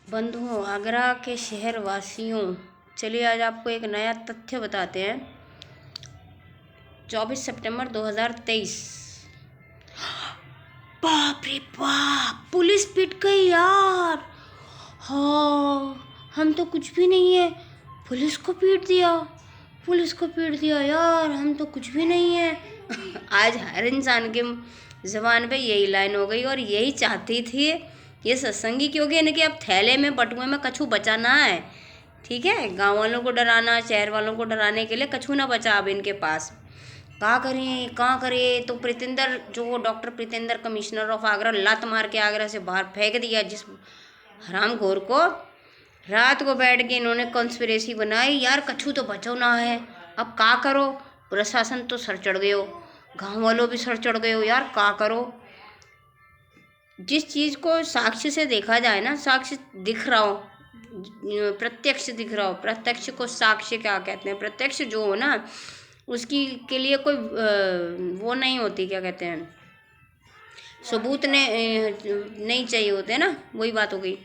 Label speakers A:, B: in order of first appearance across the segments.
A: बंधुओं, आगरा के शहर वासियों, चलिए आज आपको एक नया तथ्य बताते हैं। 24 सितंबर 2023। बाप रे बाप, पुलिस पिट गई यार। हाँ, हम तो कुछ भी नहीं है, पुलिस को पीट दिया, पुलिस को पीट दिया यार, हम तो कुछ भी नहीं है। आज हर इंसान के ज़बान पे यही लाइन हो गई और यही चाहती थी ये सत्संगी, क्योंकि इनके अब थैले में बटुए में कछु बचा ना है। ठीक है, गांव वालों को डराना, शहर वालों को डराने के लिए कछु ना बचा अब इनके पास। कहाँ करें तो प्रीतिंदर, जो doctor Pritinder commissioner of Agra, लात मार के आगरा से बाहर फेंक दिया जिस हरामखोर को। रात को बैठ के इन्होंने कॉन्स्पिरेसी बनाई यार, कछु तो बचो ना है। अब का करो, प्रशासन तो सर चढ़ गयो, गांव वालों भी सर चढ़ गयो यार, का करो। जिस चीज़ को साक्ष्य से देखा जाए ना, साक्ष्य दिख रहा हो, प्रत्यक्ष दिख रहा हो, प्रत्यक्ष को साक्ष्य क्या कहते हैं, प्रत्यक्ष जो हो ना उसकी के लिए कोई वो नहीं होती, क्या कहते हैं, सबूत नहीं चाहिए होते ना, वही बात हो गई।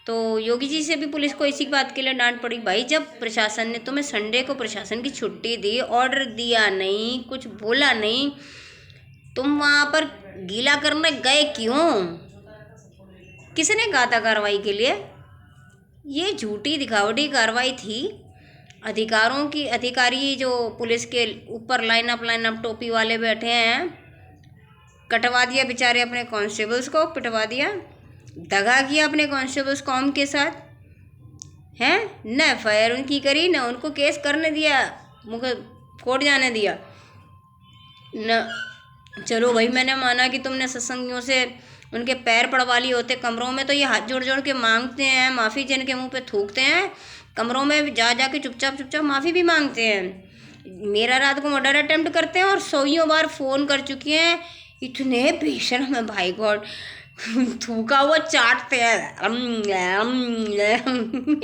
A: तो योगी जी से भी पुलिस को इसी बात के लिए डांट पड़ी। भाई, जब प्रशासन ने तुम्हें संडे को प्रशासन की छुट्टी दी, ऑर्डर दिया नहीं, कुछ बोला नहीं, तुम वहाँ पर गीला करने गए क्यों? किसने कहा था कार्रवाई के लिए? ये झूठी दिखावटी कार्रवाई थी। अधिकारी जो पुलिस के ऊपर लाइन अप टोपी वाले बैठे हैं, कटवा दिया बेचारे अपने कांस्टेबल्स को, पिटवा दिया, दगा किया अपने कांस्टेबल्स कौम के साथ हैं। न एफआईआर उनकी करी, न उनको केस करने दिया, मुझे कोर्ट जाने दिया न। चलो भाई, मैंने माना कि तुमने सत्संगियों से उनके पैर पड़वा लिए होते कमरों में, तो ये हाथ जोड़ जोड़ के मांगते हैं माफ़ी, जिनके मुंह पे थूकते हैं, कमरों में जा के चुपचाप माफ़ी भी मांगते हैं। मेरा रात को मर्डर अटेम्प्ट करते हैं और 100 बार फ़ोन कर चुके हैं। इतने बेशर्म है भाई गॉड, थूका हुआ चाटते हैं,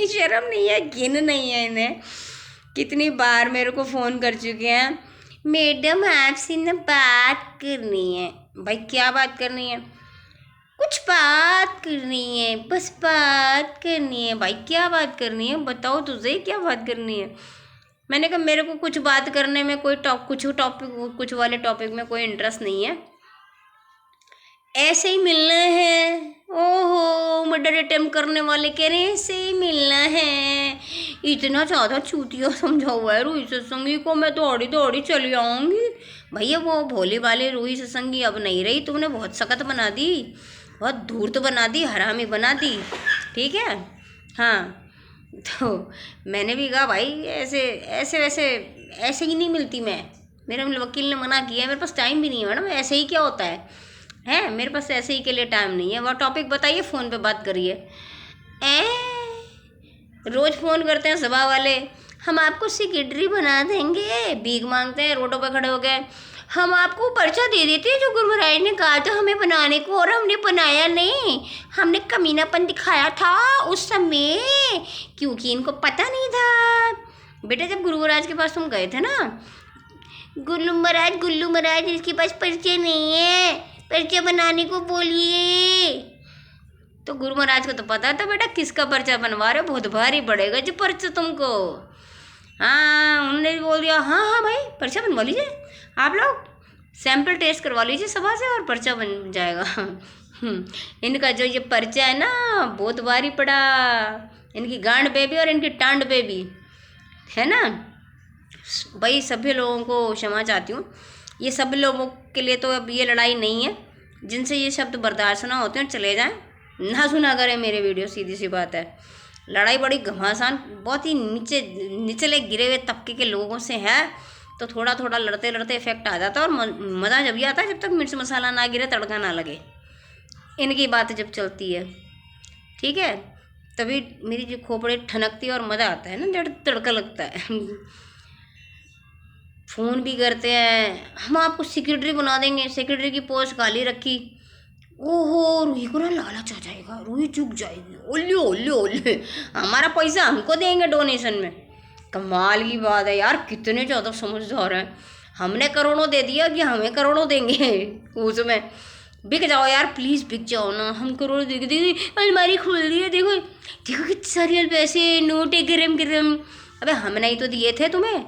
A: शर्म नहीं है, घिन नहीं है इन्हें। कितनी बार मेरे को फ़ोन कर चुके हैं, मैडम आपसे ना बात करनी है। भाई, क्या बात करनी है? कुछ बात करनी है, बस बात करनी है। भाई, क्या बात करनी है, बताओ तुझे क्या बात करनी है? मैंने कहा मेरे को कुछ बात करने में कुछ वाले टॉपिक में कोई इंटरेस्ट नहीं है, ऐसे ही मिलना है। ओहो, मर्डर अटेम्प्ट करने वाले कह रहे हैं ऐसे ही मिलना है। इतना ज़्यादा चूतिया समझा हुआ है रूही सत्संगी को, मैं दौड़ी चली आऊँगी। भैया, वो भोले वाले रूही सत्संगी अब नहीं रही, तुमने बहुत सख्त बना दी, बहुत धूर्त बना दी, हरामी बना दी। ठीक है, हाँ। तो मैंने भी कहा भाई, ऐसे ऐसे ही नहीं मिलती मैं। मेरे वकील ने मना किया है, मेरे पास टाइम भी नहीं है मैडम, ऐसे ही क्या होता है मेरे पास ऐसे ही के लिए टाइम नहीं है। वह टॉपिक बताइए, फ़ोन पे बात करिए। रोज़ फ़ोन करते हैं सभा वाले, हम आपको सेक्रेटरी बना देंगे, भीख मांगते हैं रोडों पे खड़े हो गए। हम आपको पर्चा दे देते हैं जो गुरु महाराज ने कहा था हमें बनाने को, और हमने बनाया नहीं, हमने कमीनापन दिखाया था उस समय, क्योंकि इनको पता नहीं था। बेटा, जब गुरु महाराज के पास तुम गए थे ना, गुल्लू महाराज इसके पास पर्चे नहीं है, पर्चा बनाने को बोलिए। तो गुरु महाराज को तो पता था बेटा किसका पर्चा बनवा रहे हो, बहुत भारी पड़ेगा जो पर्चा तुमको। हाँ, उन्होंने बोल दिया हाँ भाई, पर्चा बनवा लीजिए, आप लोग सैंपल टेस्ट करवा लीजिए सभा से और पर्चा बन जाएगा। इनका जो ये पर्चा है ना, बहुत भारी पड़ा, इनकी गांड पे भी और इनकी टांड पे भी, है ना। भाई, सभी लोगों को क्षमा चाहती हूँ, ये सब लोगों के लिए तो अब ये लड़ाई नहीं है। जिनसे ये शब्द बर्दाश्त ना होते हैं चले जाएं, ना सुना करें मेरे वीडियो, सीधी सी बात है। लड़ाई बड़ी घमासान, बहुत ही निचले गिरे हुए तबके के लोगों से है, तो थोड़ा थोड़ा लड़ते लड़ते इफेक्ट आ जाता है। और मज़ा जब भी आता है जब तक मिर्च मसाला ना गिरे, तड़का ना लगे, इनकी बात जब चलती है, ठीक है, तभी मेरी जो खोपड़ी ठनकती है और मज़ा आता है ना, जब तड़का लगता है। फ़ोन भी करते हैं, हम आपको सेक्रेटरी बना देंगे, सेक्रेटरी की पोस्ट खाली रखी। ओहो, रूही को ना लालच आ जाएगा, रूही चुक जाएगी, ओले ओले ओले, हमारा पैसा हमको देंगे डोनेशन में। कमाल की बात है यार, कितने ज़्यादा समझदार हैं। हमने करोड़ों दे दिया कि हमें करोड़ों देंगे उसमें। बिक जाओ यार, प्लीज़ बिक जाओ ना, हम करोड़ दे दीदी, अलमारी खोल दी है, देखो देखो कितने सारे पैसे, नोट है गरम गरम। अबे हमने ही तो दिए थे तुम्हें,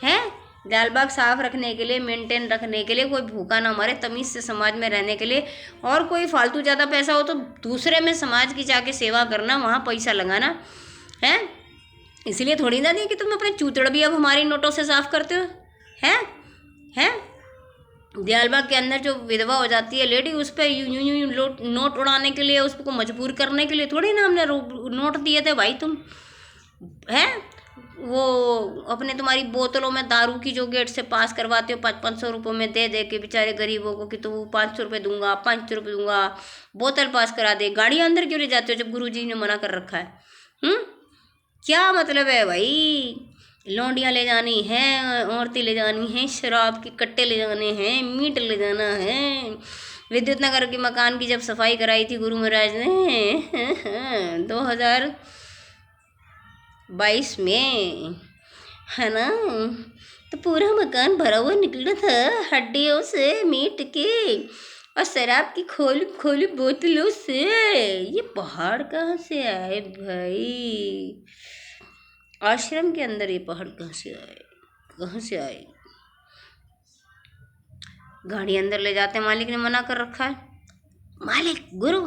A: हैं? लाल बाग साफ रखने के लिए, मेंटेन रखने के लिए, कोई भूखा ना मरे, तमीज़ से समाज में रहने के लिए। और कोई फालतू ज़्यादा पैसा हो तो दूसरे में समाज की जाके सेवा करना, वहाँ पैसा लगाना है। इसलिए थोड़ी ना दी कि तुम अपने चूतड़ भी अब हमारी नोटों से साफ करते हो, हैं? दयालबाग के अंदर जो विधवा हो जाती है लेडी, उस पर यूं नोट उड़ाने के लिए, उसको मजबूर करने के लिए थोड़ी ना हमने नोट दिए थे भाई। तुम हैं वो अपने तुम्हारी बोतलों में दारू की जो गेट से पास करवाते हो 500 रुपये में दे दे के बेचारे गरीबों को कि तो 500 रुपये दूंगा, 500 रुपये दूंगा, बोतल पास करा दे। गाड़ी अंदर क्यों ले जाते हो जब गुरुजी ने मना कर रखा है? क्या मतलब है भाई? लौंडियाँ ले जानी हैं, औरतें ले जानी हैं, शराब के कट्टे ले जाने हैं, मीट ले जाना है। विद्युत नगर के मकान की जब सफाई कराई थी गुरु महाराज ने 2022 में, है ना, तो पूरा मकान भरा हुआ निकला था हड्डियों से, मीट के और शराब की खोली खोली बोतलों से। ये पहाड़ कहाँ से आए भाई? आश्रम के अंदर ये पहाड़ कहाँ से आए, कहाँ से आए? गाड़ी अंदर ले जाते, मालिक ने मना कर रखा है। मालिक गुरु,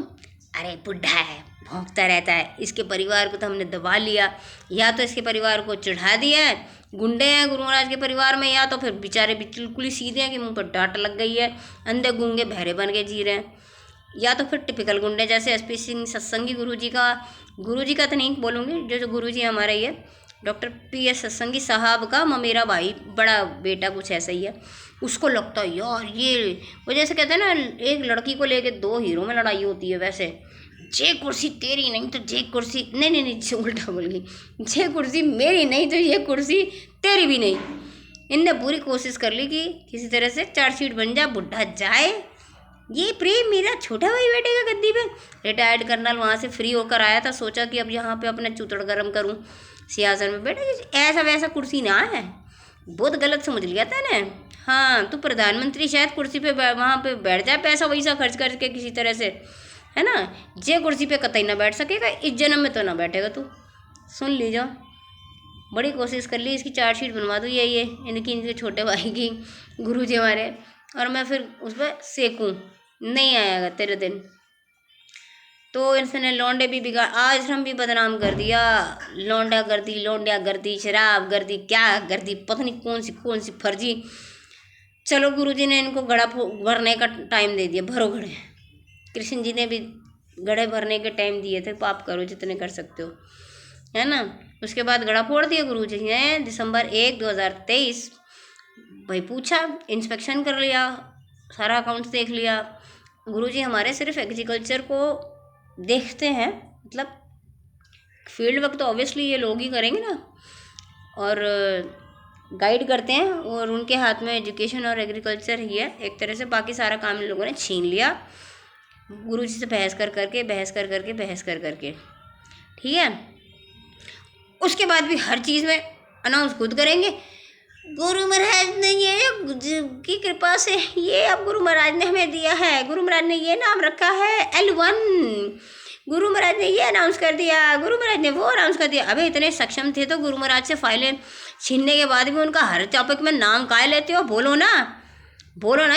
A: अरे बुढ़ा है, भौंकता रहता है, इसके परिवार को तो हमने दबा लिया, या तो इसके परिवार को चढ़ा दिया है, गुंडे हैं गुरु महाराज के परिवार में, या तो फिर बेचारे बिल्कुल ही सीधे हैं कि मुंह पर डांट लग गई है, अंधे गूंगे बहरे बन के जी रहे हैं, या तो फिर टिपिकल गुंडे जैसे एसपी सिंह सत्संगी गुरु जी का तो नहीं बोलूँगी, जो गुरु जी हमारा ही है, डॉक्टर PS सत्संगी साहब का ममेरा भाई, बड़ा बेटा कुछ ऐसा ही है। उसको लगता है यार ये, वो जैसे कहते हैं ना, एक लड़की को लेके दो हीरो में लड़ाई होती है, वैसे जे कुर्सी तेरी नहीं तो जे कुर्सी, नहीं उल्टा बोल गई, जे कुर्सी मेरी नहीं तो ये कुर्सी तेरी भी नहीं। इनने पूरी कोशिश कर ली कि किसी तरह से चार्जशीट बन जाए, बुढ़ा जाए। ये प्रेम मेरा छोटा भाई बैठेगा गद्दी पे। रिटायर्ड कर्नल वहाँ से फ्री होकर आया था, सोचा कि अब यहाँ पे अपना चूतड़ गर्म करूँ, सियासन में बैठा। ऐसा वैसा कुर्सी ना है, बहुत गलत समझ लिया था ना। हाँ, तो प्रधानमंत्री शायद कुर्सी पे वहाँ पे बैठ जाए, पैसा वैसा खर्च करके किसी तरह से, है ना। जे कुर्सी पे कतई ना बैठ सकेगा, इस जन्म में तो ना बैठेगा तू। सुन लीजिए, बड़ी कोशिश कर ली इसकी चार्जशीट बनवा दूँ, ये इनके छोटे भाई की, गुरु जी हमारे, और मैं फिर उस पर सेकूँ, नहीं आएगा तेरे दिन। तो इसने लौंडे भी बिगाड़, आश्रम भी बदनाम कर दिया, लौंडिया गर्दी, शराब गर्दी, क्या गर्दी, पता नहीं कौन सी फर्जी। चलो गुरुजी ने इनको घड़ा भरने का टाइम दे दिया, भरो घड़े। कृष्ण जी ने भी घड़े भरने के टाइम दिए थे, पाप करो जितने कर सकते हो, है ना। उसके बाद घड़ा फोड़ दिया गुरुजी ने दिसंबर 1, 2023। भाई पूछा, इंस्पेक्शन कर लिया, सारा अकाउंट्स देख लिया। गुरुजी हमारे सिर्फ एग्रीकल्चर को देखते हैं, मतलब फील्ड वर्क तो ऑब्वियसली ये लोग ही करेंगे ना, और गाइड करते हैं, और उनके हाथ में एजुकेशन और एग्रीकल्चर ही है एक तरह से। बाकी सारा काम इन लोगों ने छीन लिया गुरुजी से, बहस कर करके, ठीक है। उसके बाद भी हर चीज़ में अनाउंस खुद करेंगे, गुरु महाराज ने ये की कृपा से ये अब गुरु महाराज ने हमें दिया है, गुरु महाराज ने ये नाम रखा है L1, गुरु महाराज ने ये अनाउंस कर दिया, गुरु महाराज ने वो अनाउंस कर दिया। अबे इतने सक्षम थे तो गुरु महाराज से फाइलें छीनने के बाद भी उनका हर टॉपिक में नाम काहे लेते हो? बोलो ना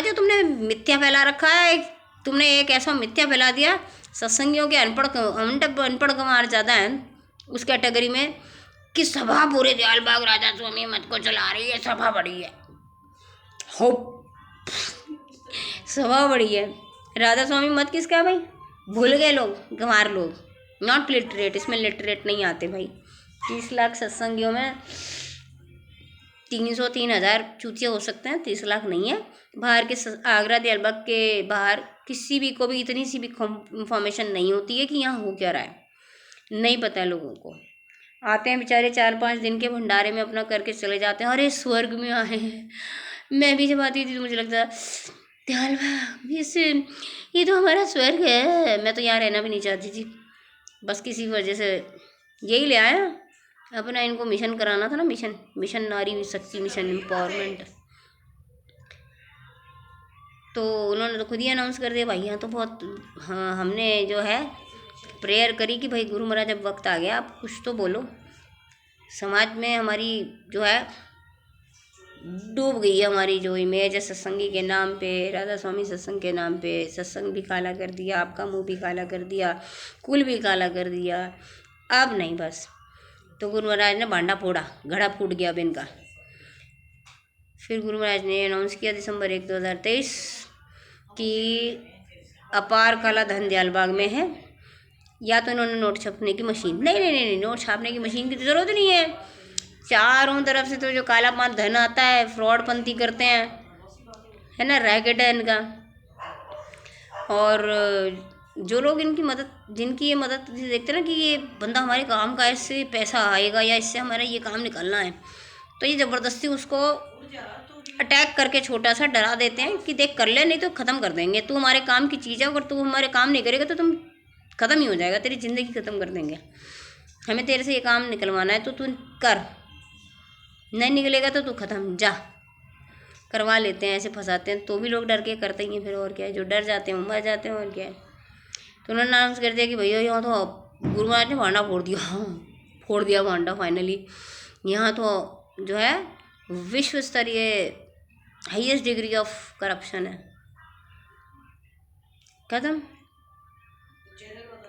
A: जो तुमने मिथ्या फैला रखा है। तुमने एक ऐसा मिथ्या फैला दिया, सत्संगियों के अनपढ़ गंवार ज़्यादा हैं उस कैटेगरी में, कि सभा पूरे दयालबाग राधा स्वामी मत को चला रही है, सभा बड़ी है, हो सभा बड़ी है। राधा स्वामी मत किसका है भाई? भूल गए लोग, गंवार लोग, नॉट लिटरेट, इसमें लिटरेट नहीं आते भाई। 30 लाख सत्संगियों में 300-3000 चूतिया हो सकते हैं, 30 लाख नहीं है। बाहर के आगरा दयालबाग के बाहर किसी भी को भी इतनी सी भी इंफॉर्मेशन नहीं होती है कि यहाँ हो क्या रहा है, नहीं पता है लोगों को। आते हैं बेचारे 4-5 दिन के भंडारे में अपना करके चले जाते हैं, अरे स्वर्ग में आए हैं। मैं भी जब आती थी तो मुझे लगता दयालबाग ये तो हमारा स्वर्ग है। मैं तो यहाँ रहना भी नहीं चाहती थी, बस किसी वजह से यही ले आया अपना। इनको मिशन कराना था ना, मिशन नारी शक्ति मिशन एम्पावरमेंट। तो उन्होंने तो खुद ही अनाउंस कर दिया भाई। यहाँ तो बहुत, हाँ, हमने जो है प्रेयर करी कि भाई गुरु महाराज अब वक्त आ गया, आप कुछ तो बोलो। समाज में हमारी जो है डूब गई है हमारी जो इमेज है सत्संगी के नाम पे, राधा स्वामी सत्संग के नाम पे। सत्संग भी काला कर दिया, आपका मुंह भी काला कर दिया, कुल भी काला कर दिया। अब नहीं बस। तो गुरु महाराज ने भांडा फोड़ा, घड़ा फूट गया अब इनका। फिर गुरु महाराज ने अनाउंस किया दिसंबर 1, 2023 कि अपार काला धन दयालबाग में है। या तो इन्होंने नोट छापने की मशीन, नहीं नहीं नहीं, नोट छापने की मशीन की तो ज़रूरत नहीं है। चारों तरफ से तो जो काला पान धन आता है, फ्रॉड पंथी करते हैं, है ना, रैकेट है इनका। और जो लोग इनकी मदद, जिनकी ये मदद देखते हैं ना कि ये बंदा हमारे काम का, इससे पैसा आएगा या इससे हमारा ये काम निकलना है, तो ये ज़बरदस्ती उसको अटैक करके छोटा सा डरा देते हैं कि देख कर ले, नहीं तो ख़त्म कर देंगे, तू हमारे काम की चीज़ है, अगर तू हमारे काम नहीं करेगा तो तुम ख़त्म ही हो जाएगा, तेरी ज़िंदगी ख़त्म कर देंगे, हमें तेरे से ये काम निकलवाना है तो तू कर, नहीं निकलेगा तो तू ख़त्म, जा। करवा लेते हैं, ऐसे फंसाते हैं, तो भी लोग डर के करते ही हैं फिर, और क्या है, जो डर जाते हैं वो मर जाते हैं, और क्या है। तो उन्होंने अनाउंस कर दिया कि भैया यहाँ तो गुरु महाराज ने भांडा फोड़ दिया, फोड़ दिया भांडा फाइनली। यहाँ तो जो है विश्व स्तरीय हाईएस्ट डिग्री ऑफ करप्शन है। खत्म,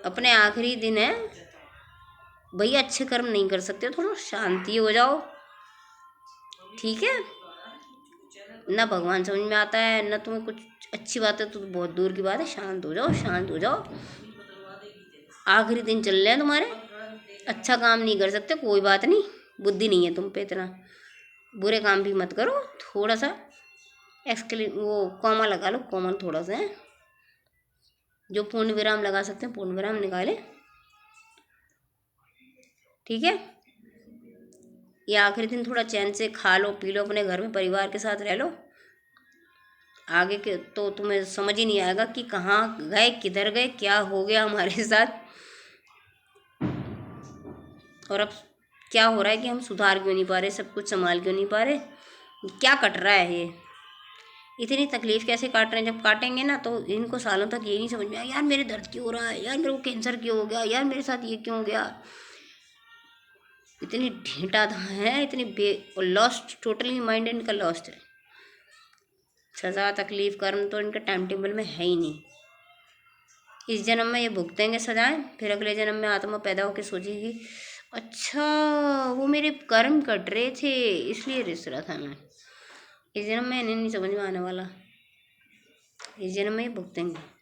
A: अपने आखिरी दिन है भैया, अच्छे कर्म नहीं कर सकते, थोड़ा शांति हो जाओ, ठीक है। ना भगवान समझ में आता है, ना तुम्हें कुछ अच्छी बात है तो बहुत दूर की बात है, शांत हो जाओ, शांत हो जाओ। आखिरी दिन चल रहे हैं तुम्हारे, अच्छा काम नहीं कर सकते, कोई बात नहीं, बुद्धि नहीं है तुम पे इतना, बुरे काम भी मत करो, थोड़ा सा वो कॉमा लगा लो, कॉमा थोड़ा सा है, जो पूर्ण विराम लगा सकते हैं पूर्ण विराम निकाले, ठीक है। ये आखिरी दिन थोड़ा चैन से खा लो, पी लो, अपने घर में परिवार के साथ रह लो। आगे के तो तुम्हें समझ ही नहीं आएगा कि कहाँ गए, किधर गए, क्या हो गया हमारे साथ, और अब क्या हो रहा है कि हम सुधार क्यों नहीं पा रहे, सब कुछ संभाल क्यों नहीं पा रहे, क्या कट रहा है ये, इतनी तकलीफ़ कैसे काट रहे हैं। जब काटेंगे ना तो इनको सालों तक ये नहीं समझ में आया, यार मेरे दर्द क्यों हो रहा है, यार मेरे को कैंसर क्यों हो गया, यार मेरे साथ ये क्यों हो गया। इतनी ढींटा है, इतनी लॉस्ट, टोटली माइंड इनका लॉस्ट है। सज़ा, तकलीफ़, कर्म तो इनके टाइम टेबल में है ही नहीं। इस जन्म में ये भुगतेंगे सजाएं, फिर अगले जन्म में आत्मा पैदा होकर सोचेगी अच्छा वो मेरे कर्म कट रहे थे इसलिए रिस रहा था मैं। इस जन्म में इन्हें नहीं समझ में आने वाला, इस जन्म में ये भुगतेंगे।